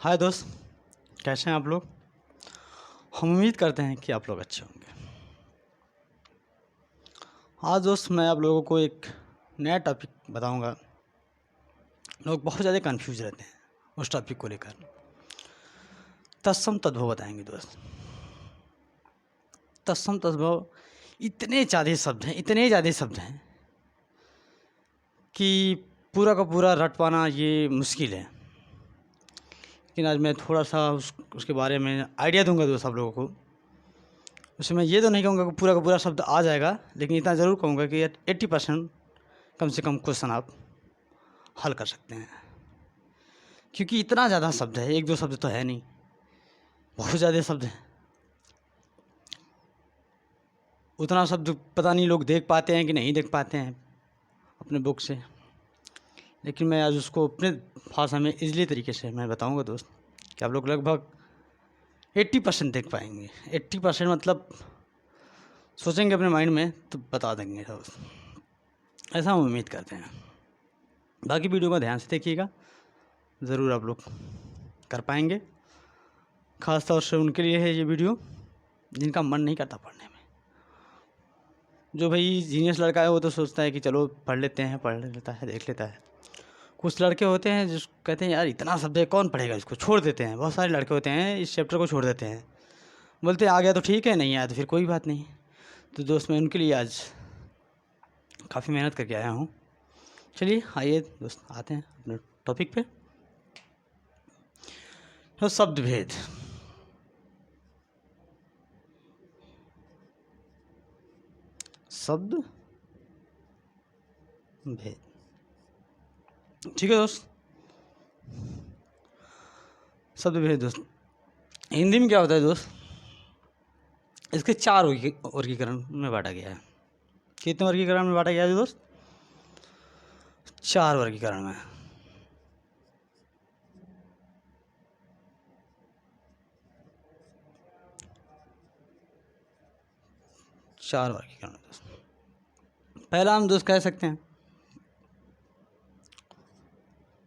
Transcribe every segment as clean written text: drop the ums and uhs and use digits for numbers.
हाय दोस्त, कैसे हैं आप लोग। हम उम्मीद करते हैं कि आप लोग अच्छे होंगे। आज दोस्त मैं आप लोगों को एक नया टॉपिक बताऊंगा। लोग बहुत ज़्यादा कंफ्यूज रहते हैं उस टॉपिक को लेकर। तत्सम तद्भव बताएंगे दोस्त। तत्सम तद्भव इतने ज़्यादा शब्द हैं कि पूरा का पूरा रट पाना ये मुश्किल है। लेकिन आज मैं थोड़ा सा उसके बारे में आइडिया दूंगा दोस्त आप लोगों को। उसमें मैं ये तो नहीं कहूँगा कि पूरा का पूरा शब्द आ जाएगा, लेकिन इतना ज़रूर कहूँगा कि 80% कम से कम क्वेश्चन आप हल कर सकते हैं। क्योंकि इतना ज़्यादा शब्द है, एक दो शब्द तो है नहीं, बहुत ज़्यादा शब्द हैं। उतना शब्द पता नहीं लोग देख पाते हैं कि नहीं देख पाते हैं अपने बुक से। लेकिन मैं आज उसको अपने भाषा में ईज़िली तरीके से मैं बताऊंगा दोस्त कि आप लोग लगभग 80% देख पाएंगे। 80% मतलब सोचेंगे अपने माइंड में तो बता देंगे दोस्त, ऐसा हम उम्मीद करते हैं। बाकी वीडियो को ध्यान से देखिएगा, ज़रूर आप लोग कर पाएंगे। ख़ास तौर से उनके लिए है ये वीडियो जिनका मन नहीं करता पढ़ने में। जो भाई जीनियस लड़का है वो तो सोचता है कि चलो पढ़ लेता है, देख लेता है। कुछ लड़के होते हैं जो कहते हैं यार इतना शब्द है कौन पढ़ेगा, इसको छोड़ देते हैं। बहुत सारे लड़के होते हैं इस चैप्टर को छोड़ देते हैं, बोलते हैं आ गया तो ठीक है, नहीं आया तो फिर कोई बात नहीं। तो दोस्त मैं उनके लिए आज काफ़ी मेहनत करके आया हूँ। चलिए आइए दोस्त आते हैं अपने टॉपिक पे। तो शब्द भेद। शब्द भेद, ठीक है दोस्त। शब्द भेद दोस्त हिंदी में क्या होता है दोस्त, इसके 4 वर्गीकरण में बांटा गया है। कितने वर्गीकरण में बांटा गया है दोस्त? 4 वर्गीकरण में। चार वर्गीकरण दोस्त। पहला हम दोस्त कह सकते हैं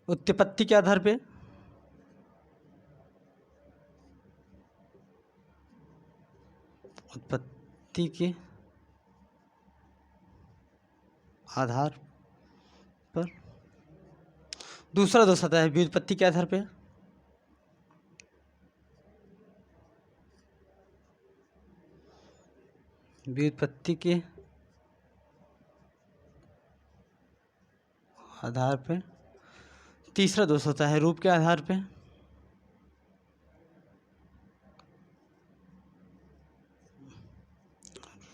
उत्पत्ति के आधार पे, उत्पत्ति के आधार पर। दूसरा दोस्त आता है व्युत्पत्ति के आधार पे। व्युत्पत्ति के आधार पे। तीसरा दोस्त होता है रूप के आधार पे।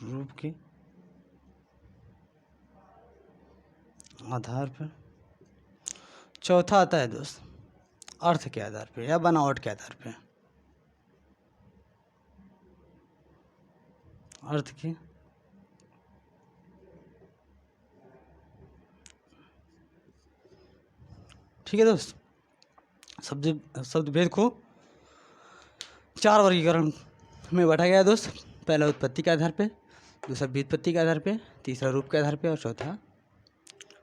रूप के आधार पर। चौथा आता है दोस्त अर्थ के आधार पे या बनावट के आधार पे। अर्थ के ठीक है दोस्त। शब्द भेद को 4 वर्गीकरण में बांटा गया है दोस्त। पहला उत्पत्ति के आधार पे, दूसरा व्युत्पत्ति के आधार पे, तीसरा रूप के आधार पे और चौथा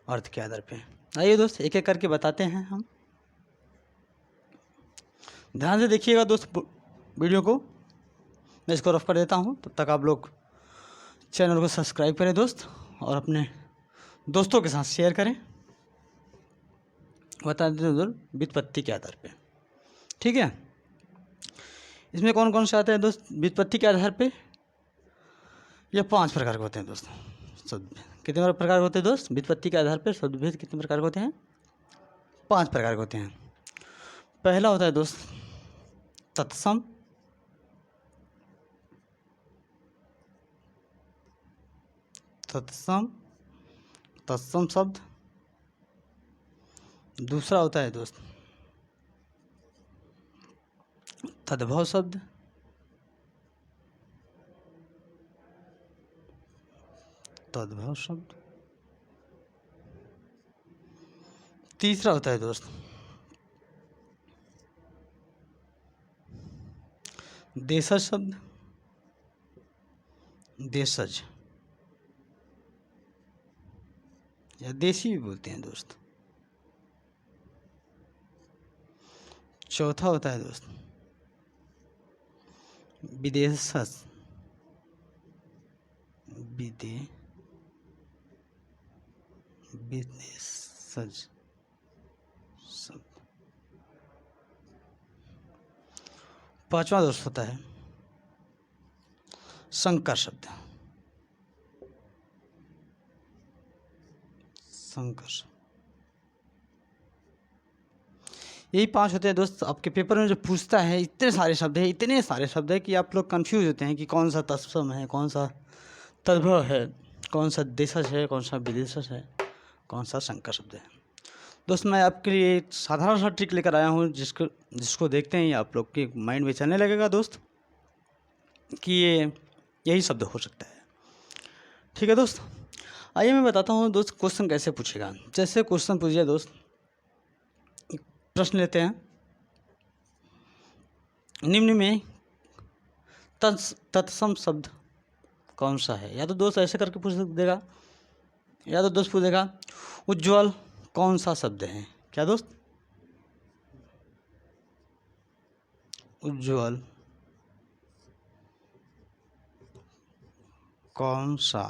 अर्थ के आधार पे। आइए दोस्त एक एक करके बताते हैं हम। ध्यान से देखिएगा दोस्त वीडियो को। मैं इसको रफ कर देता हूँ, तब तक आप लोग चैनल को सब्सक्राइब करें दोस्त और अपने दोस्तों के साथ शेयर करें। बता देते हैं व्युत्पत्ति के आधार पे, ठीक है। इसमें कौन कौन से आते हैं दोस्त व्युत्पत्ति के आधार पे? ये 5 प्रकार के होते हैं दोस्त शब्द। कितने प्रकार के होते हैं दोस्त व्युत्पत्ति के आधार पर शब्द भेद? कितने प्रकार के होते हैं? 5 प्रकार के होते हैं। पहला होता है दोस्त तत्सम। तत्सम तत्सम शब्द। दूसरा होता है दोस्त तद्भव शब्द। तद्भव शब्द। तीसरा होता है दोस्त देशज शब्द। देशज या देसी भी बोलते हैं दोस्त। चौथा होता है दोस्त विदेशज। विदेशज शब्द। पांचवा दोस्त होता है संकर शब्द। संकर। यही 5 होते हैं दोस्त। आपके पेपर में जो पूछता है इतने सारे शब्द है कि आप लोग कंफ्यूज होते हैं कि कौन सा तत्सम है, कौन सा तद्भव है, कौन सा देशज है, कौन सा विदेशज है, कौन सा संकर शब्द है। दोस्त मैं आपके लिए एक साधारण सा ट्रिक लेकर आया हूँ जिसको देखते ही आप लोग के माइंड में चलने लगेगा दोस्त कि ये यही शब्द हो सकता है। ठीक है दोस्त, आइए मैं बताता हूँ दोस्त क्वेश्चन कैसे पूछेगा। जैसे क्वेश्चन पूछिए दोस्त, प्रश्न लेते हैं, निम्न में तत्सम शब्द कौन सा है। या तो दोस्त ऐसे करके पूछ देगा, या तो दोस्त पूछेगा उज्ज्वल कौन सा शब्द है। क्या दोस्त, उज्ज्वल कौन सा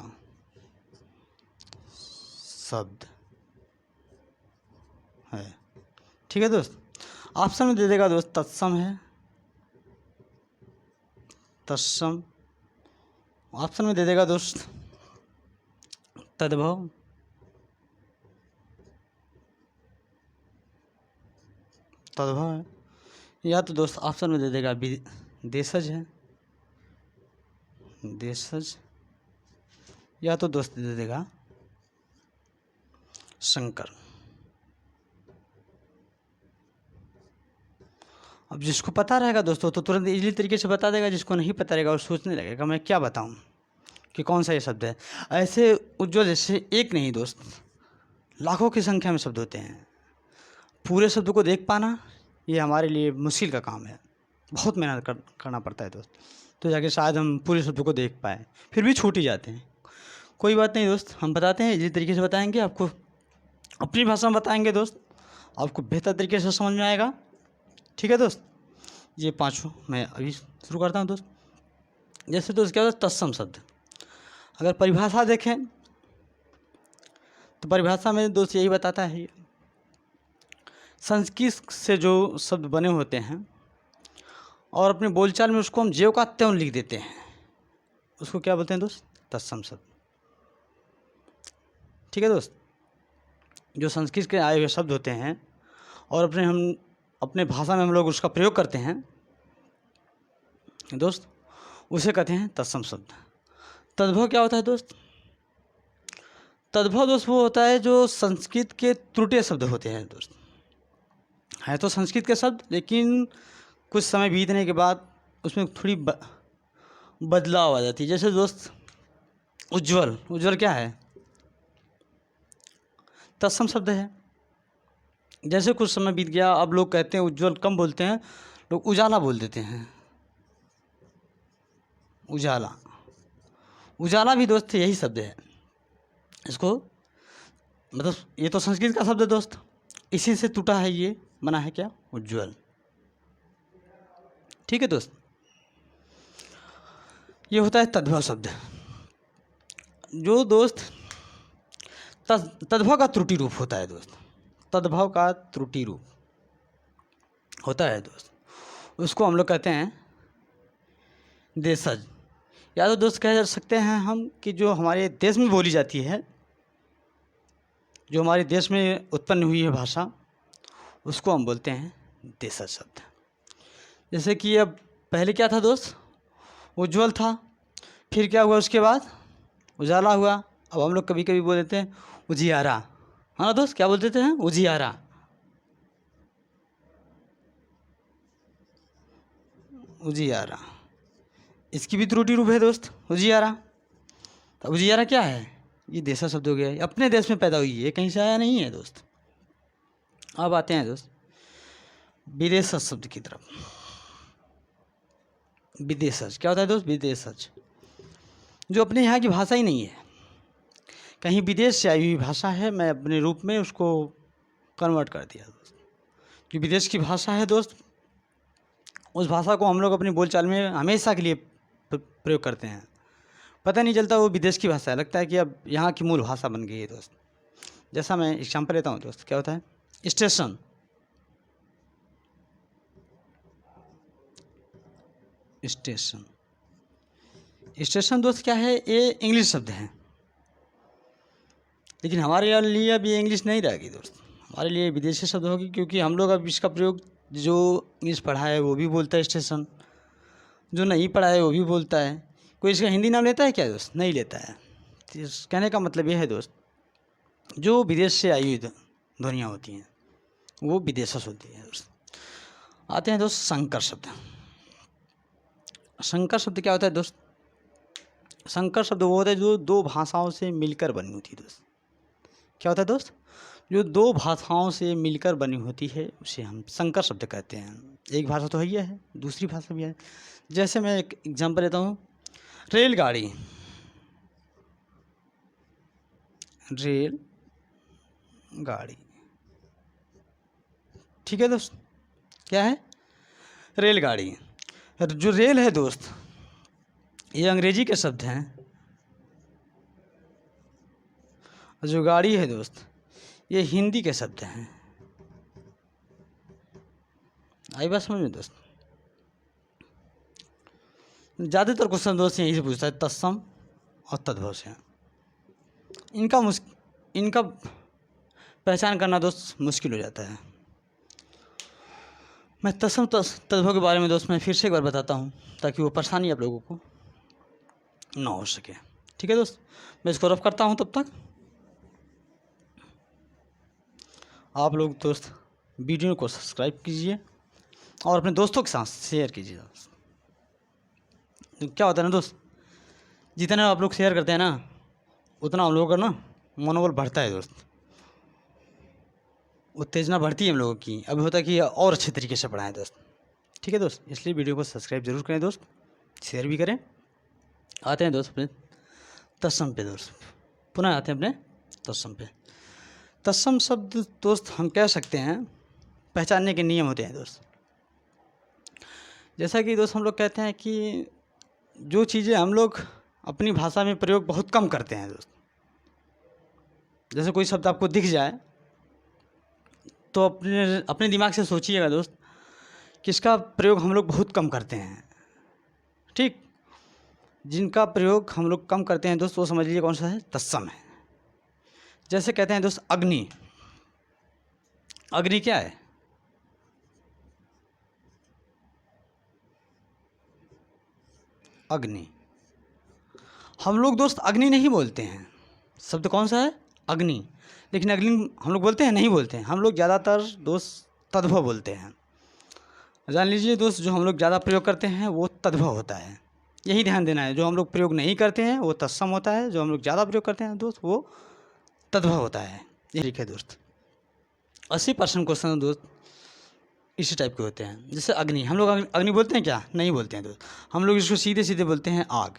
शब्द है। ठीक है दोस्त, ऑप्शन में दे देगा दोस्त तत्सम है, तत्सम। ऑप्शन में दे देगा दोस्त तद्भव, तद्भव है। या तो दोस्त ऑप्शन में दे देगा देशज है, देशज। या तो दोस्त दे देगा संकर। अब जिसको पता रहेगा दोस्तों तो तुरंत इजीली तरीके से बता देगा, जिसको नहीं पता रहेगा और सोचने लगेगा मैं क्या बताऊं कि कौन सा ये शब्द है। ऐसे उज्ज्वल जैसे एक नहीं दोस्त, लाखों की संख्या में शब्द होते हैं। पूरे शब्द को देख पाना ये हमारे लिए मुश्किल का काम है, बहुत मेहनत करना पड़ता है दोस्त, तो जाके शायद हम पूरे शब्द को देख पाए, फिर भी छूट ही जाते हैं। कोई बात नहीं दोस्त, हम बताते हैं, इसी तरीके से बताएंगे आपको, अपनी भाषा में बताएंगे दोस्त, आपको बेहतर तरीके से समझ में आएगा। ठीक है दोस्त, ये 5 मैं अभी शुरू करता हूँ दोस्त। जैसे दोस्त क्या होता है तत्सम शब्द, अगर परिभाषा देखें तो परिभाषा में दोस्त यही बताता है, संस्कृत से जो शब्द बने होते हैं और अपने बोलचाल में उसको हम ज्यों का त्यों लिख देते हैं, उसको क्या बोलते हैं दोस्त, तत्सम शब्द। ठीक है दोस्त, जो संस्कृत के आए हुए शब्द होते हैं और अपने भाषा में हम लोग उसका प्रयोग करते हैं दोस्त, उसे कहते हैं तत्सम शब्द। तद्भव क्या होता है दोस्त, तद्भव दोस्त वो होता है जो संस्कृत के त्रुटि शब्द होते हैं दोस्त, है तो संस्कृत के शब्द लेकिन कुछ समय बीतने के बाद उसमें थोड़ी बदलाव आ जाती है। जैसे दोस्त उज्ज्वल, उज्ज्वल क्या है, तत्सम शब्द है। जैसे कुछ समय बीत गया, अब लोग कहते हैं उज्ज्वल कम बोलते हैं, लोग उजाला बोल देते हैं। उजाला, उजाला भी दोस्त यही शब्द है। इसको मतलब ये तो संस्कृत का शब्द है दोस्त, इसी से टूटा है, ये बना है क्या, उज्ज्वल। ठीक है दोस्त, ये होता है तद्भव शब्द। जो दोस्त तद्भव का त्रुटि रूप होता है दोस्त, तद्भव का त्रुटि रूप होता है दोस्त, उसको हम लोग कहते हैं देशज। या तो दोस्त कह सकते हैं हम कि जो हमारे देश में बोली जाती है, जो हमारे देश में उत्पन्न हुई है भाषा, उसको हम बोलते हैं देशज शब्द। जैसे कि अब पहले क्या था दोस्त, उज्ज्वल था, फिर क्या हुआ, उसके बाद उजाला हुआ। अब हम लोग कभी कभी बोल देते हैं उजियारा, हाँ दोस्त, क्या बोल देते हैं, उजियारा, उजियारा। इसकी भी त्रुटि रूप है दोस्त उजियारा। तो उजियारा क्या है, ये देशज शब्द हो गया, ये अपने देश में पैदा हुई है, कहीं से आया नहीं है दोस्त। अब आते हैं दोस्त विदेशज शब्द की तरफ। विदेशज क्या होता है दोस्त, विदेशज जो अपने यहाँ की भाषा ही नहीं है, कहीं विदेश से आई हुई भाषा है, मैं अपने रूप में उसको कन्वर्ट कर दिया दोस्त। जो विदेश की भाषा है दोस्त, उस भाषा को हम लोग अपनी बोलचाल में हमेशा के लिए प्रयोग करते हैं। पता नहीं चलता वो विदेश की भाषा है, लगता है कि अब यहाँ की मूल भाषा बन गई है दोस्त। जैसा मैं एग्जाम्पल लेता हूँ दोस्त, क्या होता है स्टेशन। स्टेशन स्टेशन दोस्त क्या है, ये इंग्लिश शब्द है, लेकिन हमारे लिए अब ये इंग्लिश नहीं रहेगी दोस्त, हमारे लिए विदेशी शब्द होगी, क्योंकि हम लोग अब इसका प्रयोग जो इंग्लिश पढ़ा है वो भी बोलता है स्टेशन, जो नहीं पढ़ा है वो भी बोलता है। कोई इसका हिंदी नाम लेता है क्या दोस्त? नहीं लेता है। तो इस कहने का मतलब ये है दोस्त, जो विदेश से आई हुई ध्वनियाँ होती हैं वो विदेशज होती है दोस्त। आते हैं दोस्त संकर शब्द। संकर शब्द क्या होता है दोस्त? संकर शब्द वो होता है जो दो भाषाओं से मिलकर बनी होती है दोस्त। क्या होता है दोस्त? जो दो भाषाओं से मिलकर बनी होती है उसे हम संकर शब्द कहते हैं। एक भाषा तो है, दूसरी भाषा भी है। जैसे मैं एक एग्जांपल लेता हूँ, रेलगाड़ी। रेल गाड़ी, ठीक है दोस्त, क्या है? रेलगाड़ी। जो रेल है दोस्त, ये अंग्रेजी के शब्द हैं, और जो गाड़ी है दोस्त, ये हिंदी के शब्द हैं। आई बात समझ में दोस्त? ज़्यादातर क्वेश्चन दोस्त यहीं से पूछता है, तत्सम और तद्भव से। इनका पहचान करना दोस्त मुश्किल हो जाता है। मैं तत्सम तद्भव के बारे में दोस्त मैं फिर से एक बार बताता हूँ, ताकि वो परेशानी आप लोगों को ना हो सके। ठीक है दोस्त, मैं इसको रफ करता हूँ, तब तक आप लोग दोस्त वीडियो को सब्सक्राइब कीजिए और अपने दोस्तों के साथ शेयर कीजिए। क्या होता है ना दोस्त, जितना आप लोग शेयर करते हैं ना, उतना हम लोगों का ना मनोबल बढ़ता है दोस्त, उत्तेजना बढ़ती है हम लोगों की। अभी होता है कि और अच्छे तरीके से पढ़ाएं दोस्त। ठीक है दोस्त, इसलिए वीडियो को सब्सक्राइब जरूर करें दोस्त, शेयर भी करें। आते हैं दोस्त अपने तत्सम पे दोस्त, पुनः आते हैं अपने तत्सम पे। तत्सम शब्द दोस्त हम कह सकते हैं पहचानने के नियम होते हैं दोस्त। जैसा कि दोस्त हम लोग कहते हैं कि जो चीज़ें हम लोग अपनी भाषा में प्रयोग बहुत कम करते हैं दोस्त, जैसे कोई शब्द आपको दिख जाए तो अपने अपने दिमाग से सोचिएगा दोस्त कि इसका प्रयोग हम लोग बहुत कम करते हैं। ठीक, जिनका प्रयोग हम लोग कम करते हैं दोस्त वो समझ लीजिए कौन सा है, तत्सम है। जैसे कहते हैं दोस्त अग्नि। अग्नि क्या है? अग्नि। हम लोग दोस्त अग्नि नहीं बोलते हैं, शब्द कौन सा है? अग्नि। लेकिन अग्नि हम लोग बोलते हैं? नहीं बोलते हैं। हम लोग ज़्यादातर दोस्त तद्भव बोलते हैं। जान लीजिए दोस्त, जो हम लोग ज़्यादा प्रयोग करते हैं वो तद्भव होता है, यही ध्यान देना है। जो हम लोग प्रयोग नहीं करते हैं वो तत्सम होता है, जो हम लोग ज़्यादा प्रयोग करते हैं दोस्त वो तद्भव होता है। ये ठीक है दोस्त। 80% क्वेश्चन दोस्त इसी टाइप के होते हैं। जैसे अग्नि, हम लोग अग्नि बोलते हैं क्या? नहीं बोलते हैं दोस्त। हम लोग इसको सीधे सीधे बोलते हैं आग।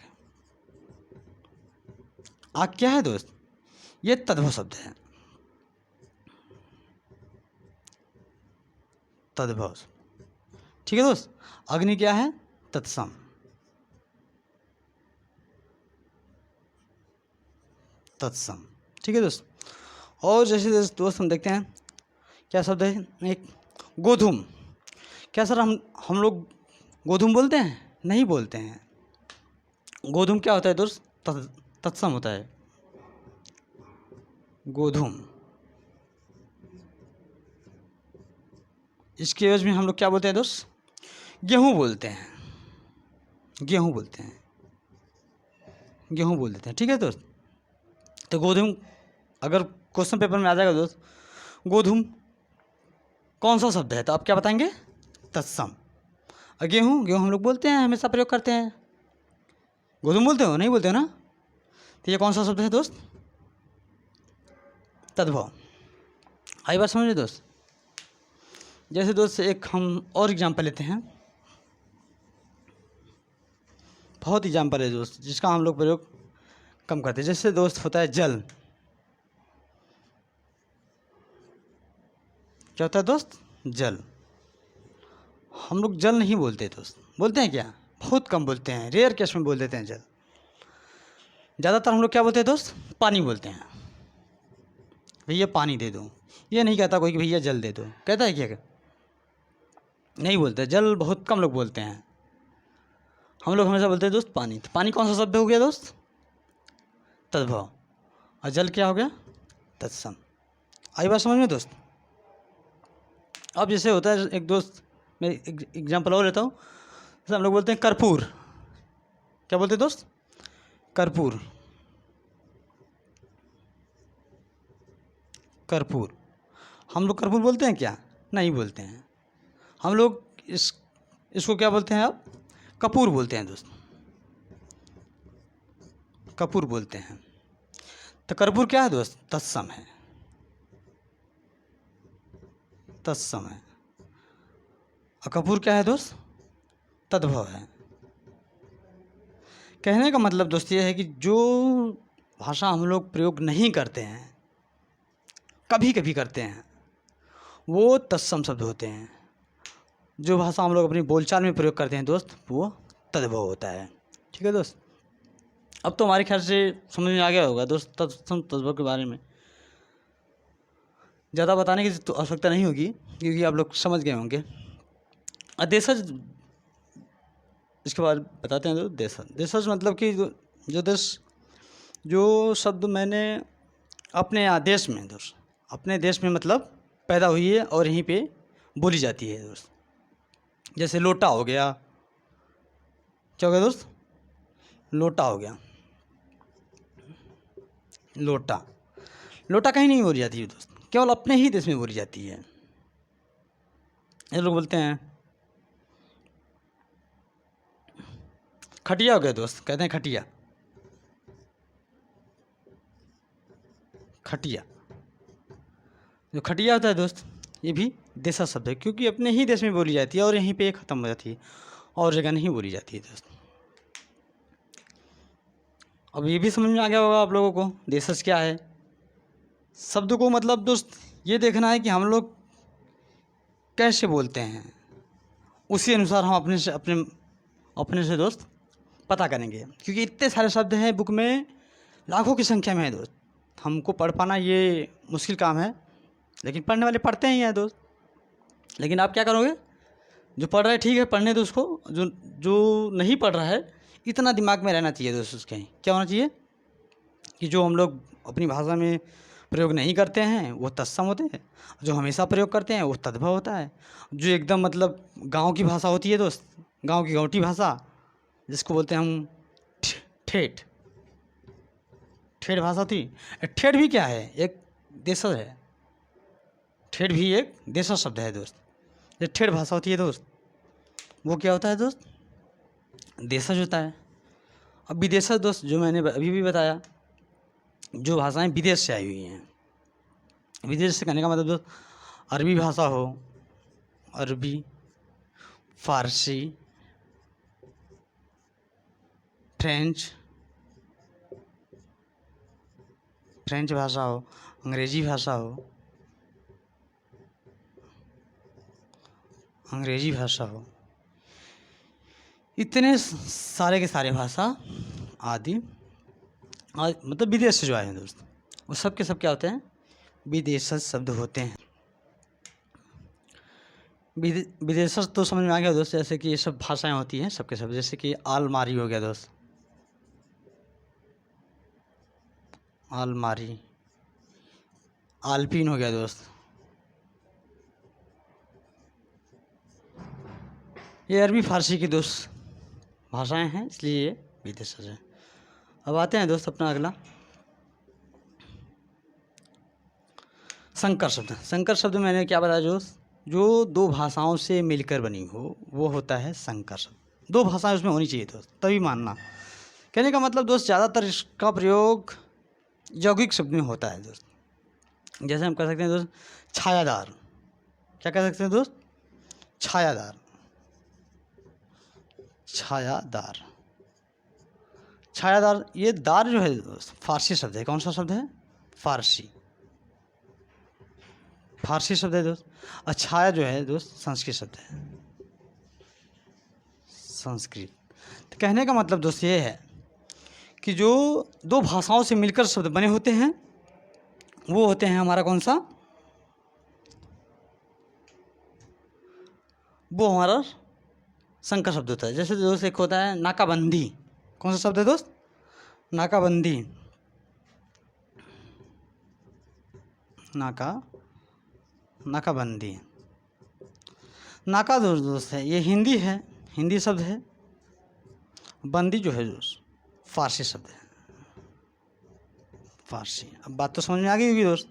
आग क्या है दोस्त? ये तद्भव शब्द है, तद्भव। ठीक है दोस्त, अग्नि क्या है? तत्सम। तत्सम, ठीक है दोस्त। और जैसे दोस्त हम देखते हैं क्या शब्द है, एक गोधूम। क्या सर हम लोग गोधूम बोलते हैं? नहीं बोलते हैं। गोधूम क्या होता है दोस्त? तत्सम होता है, गोधूम। इसके एवज में हम लोग क्या बोलते हैं दोस्त? गेहूँ बोलते हैं। गेहूँ बोलते हैं, गेहूँ बोल देते हैं। ठीक है दोस्त, तो गोधूम अगर क्वेश्चन पेपर में आ जाएगा दोस्त, गोधूम कौन सा शब्द है, तो आप क्या बताएंगे? तत्सम। और गेहूँ, गेहूँ हम लोग बोलते हैं, हमेशा प्रयोग करते हैं। गोधूम बोलते हो? नहीं बोलते हो ना? तो ये कौन सा शब्द है दोस्त? तद्भव। आई बात समझ लीजिए दोस्त। जैसे दोस्त एक हम और एग्जाम्पल लेते हैं, बहुत एग्जाम्पल है दोस्त जिसका हम लोग प्रयोग कम करते हैं। जैसे दोस्त होता है जल। क्या होता है दोस्त? जल। हम लोग जल नहीं बोलते दोस्त। बोलते हैं क्या? बहुत कम बोलते हैं, रेयर केस में बोल देते हैं जल। ज़्यादातर हम लोग क्या बोलते हैं दोस्त? पानी बोलते हैं। भैया पानी दे दो, ये नहीं कहता कोई कि भैया जल दे दो। कहता है क्या? नहीं बोलते। जल बहुत कम लोग बोलते हैं। हम लोग हमेशा बोलते हैं दोस्त पानी। तो पानी कौन सा शब्द हो गया दोस्त? तद्भव। और जल क्या हो गया? तत्सम। आई बात समझ में दोस्त? अब जैसे होता है, एक दोस्त, मैं एग्जाम्पल और लेता हूँ। जैसे हम लोग बोलते हैं कर्पूर। क्या बोलते हैं दोस्त? कर्पूर। कर्पूर। हम लोग कर्पूर बोलते हैं क्या? नहीं बोलते हैं। हम लोग इसको क्या बोलते हैं? अब कपूर बोलते हैं दोस्त। कपूर बोलते हैं। तो कर्पूर क्या है दोस्त? तत्सम है। तत्सम है। और कपूर क्या है दोस्त? तद्भव है। कहने का मतलब दोस्त ये है कि जो भाषा हम लोग प्रयोग नहीं करते हैं, कभी कभी करते हैं, वो तत्सम शब्द होते हैं। जो भाषा हम लोग अपनी बोलचाल में प्रयोग करते हैं दोस्त, वो तद्भव होता है। ठीक है दोस्त? अब तो हमारे ख्याल से समझ में आ गया होगा दोस्त तत्सम तद्भव के बारे में। ज़्यादा बताने की तो आवश्यकता नहीं होगी, क्योंकि आप लोग समझ गए होंगे। देशज, इसके बाद बताते हैं दोस्त। देशज, देशज मतलब कि जो देश, जो शब्द मैंने अपने देश में दोस्त, अपने देश में मतलब पैदा हुई है और यहीं पे बोली जाती है दोस्त। जैसे लोटा हो गया। क्या हो गया दोस्त? लोटा हो गया। लोटा। लोटा कहीं नहीं बोली जाती है दोस्त, केवल अपने ही देश में बोली जाती है। ये लोग बोलते हैं खटिया हो गया दोस्त। कहते हैं खटिया। खटिया। जो खटिया होता है दोस्त, ये भी देशज शब्द है, क्योंकि अपने ही देश में बोली जाती है और यहीं पे ख़त्म हो जाती है, और जगह नहीं बोली जाती है दोस्त। अब ये भी समझ में आ गया होगा आप लोगों को देशज क्या है। शब्द को मतलब दोस्त ये देखना है कि हम लोग कैसे बोलते हैं, उसी अनुसार हम अपने से दोस्त पता करेंगे। क्योंकि इतने सारे शब्द हैं बुक में, लाखों की संख्या में है दोस्त। हमको पढ़ पाना ये मुश्किल काम है, लेकिन पढ़ने वाले पढ़ते ही हैं दोस्त। लेकिन आप क्या करोगे? जो पढ़ रहा है ठीक है, पढ़ने दो उसको। जो जो नहीं पढ़ रहा है, इतना दिमाग में रहना चाहिए दोस्त उसके। क्या होना चाहिए कि जो हम लोग अपनी भाषा में प्रयोग नहीं करते हैं वो तत्सम होते हैं, जो हमेशा प्रयोग करते हैं वो तद्भव होता है। जो एकदम मतलब गांव की भाषा होती है दोस्त, गांव की गाँवटी भाषा, जिसको बोलते हैं हम ठेठ। ठेठ भाषा होती है। ठेठ भी क्या है? एक देशज है। ठेठ भी एक देशज शब्द है दोस्त। जो ठेठ भाषा होती है दोस्त, वो क्या होता है दोस्त? देशज होता है। अब विदेशज दोस्त, जो मैंने अभी भी बताया, जो भाषाएं विदेश से आई हुई हैं। विदेश से कहने का मतलब दोस्त, अरबी भाषा हो, अरबी, फारसी, फ्रेंच भाषा हो, अंग्रेजी भाषा हो, इतने सारे के सारे भाषा आदि मतलब विदेश से जो आए हैं दोस्त, वो सब के सब क्या होते हैं? विदेशज शब्द होते हैं। विदेशज तो समझ में आ गया दोस्त। जैसे कि ये सब भाषाएं होती हैं सबके सब। जैसे कि आलमारी हो गया दोस्त, आलमारी। आलपीन हो गया दोस्त। ये अरबी फारसी की दोस्त भाषाएं हैं, इसलिए ये विदेशज हैं। अब आते हैं दोस्त अपना अगला, संकर शब्द। संकर शब्द मैंने क्या बताया दोस्त? जो दो भाषाओं से मिलकर बनी हो, वो होता है संकर शब्द। दो भाषाएं उसमें होनी चाहिए दोस्त, तभी मानना। कहने का मतलब दोस्त, ज़्यादातर इसका प्रयोग यौगिक शब्द में होता है दोस्त। जैसे हम कह सकते हैं दोस्त छायादार। क्या कह सकते हैं दोस्त? छायादार। छायादार। छायादार, ये दार जो है दोस्त फारसी शब्द है। कौन सा शब्द है? फारसी शब्द है दोस्त। और छाया जो है दोस्त संस्कृत शब्द है। संस्कृत। तो कहने का मतलब दोस्त ये है कि जो दो भाषाओं से मिलकर शब्द बने होते हैं वो होते हैं हमारा कौन सा, वो हमारा संकर शब्द होता है। जैसे दोस्त एक होता है नाकाबंदी। कौन सा शब्द है दोस्त, नाकाबंदी। नाकाबंदी। नाका दोस्त है ये हिंदी है, हिंदी शब्द है। बंदी जो है दोस्त फारसी शब्द है, फारसी। अब बात तो समझ में आ गई होगी दोस्त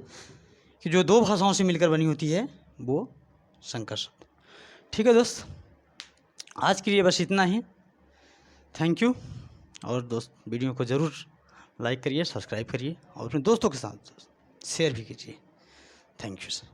कि जो दो भाषाओं से मिलकर बनी होती है वो संकर शब्द। ठीक है दोस्त, आज के लिए बस इतना ही। Thank you. और दोस्त वीडियो को ज़रूर लाइक करिए, सब्सक्राइब करिए और अपने दोस्तों के साथ शेयर भी कीजिए। Thank you sir.